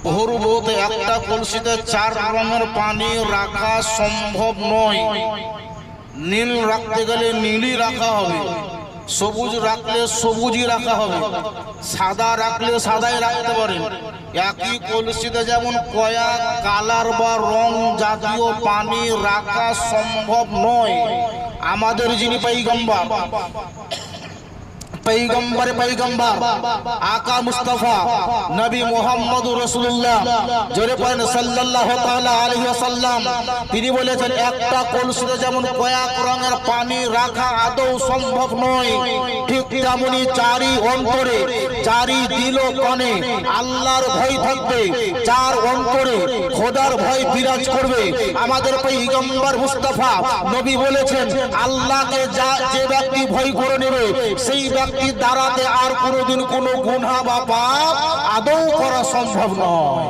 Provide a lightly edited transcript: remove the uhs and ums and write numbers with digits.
বহুরূপতে একটা কলসিতে 4 রঙের পানি রাখা সম্ভব নয়। নীল রাখতে গেলে নীলই রাখা হবে, সবুজ রাখলে সবুজই রাখা হবে, সাদা রাখলে সাদাই রাখতে পারেন। একই কলসিতে যেমন কয়েক কালার বা রং জাতীয় পানি রাখা সম্ভব নয়। আমাদের যিনি পয়গম্বর আকা মুস্তাফা নবী মুহাম্মদুর রাসূলুল্লাহ জোরে পড়েন সাল্লাল্লাহু তাআলা আলাইহি ওয়াসাল্লাম, তিনি বলেছেন একটা কলসিতে যেমন কয়েক রঙের পানি রাখা আদৌ সম্ভব নয়, ঠিক তেমনি চারি অন্তরে চারি দিল কানে আল্লাহর ভয় থাকবে, চার অন্তরে খোদার ভয় বিরাজ করবে। আমাদের পয়গম্বর মুস্তাফা নবী বলেছেন আল্লাহকে যে ব্যক্তি ভয় করে নেবে সেই ব্যক্তির দ্বারাতে আর কোনোদিন কোনো গুনাহ বা পাপ আদৌ করা সম্ভব নয়।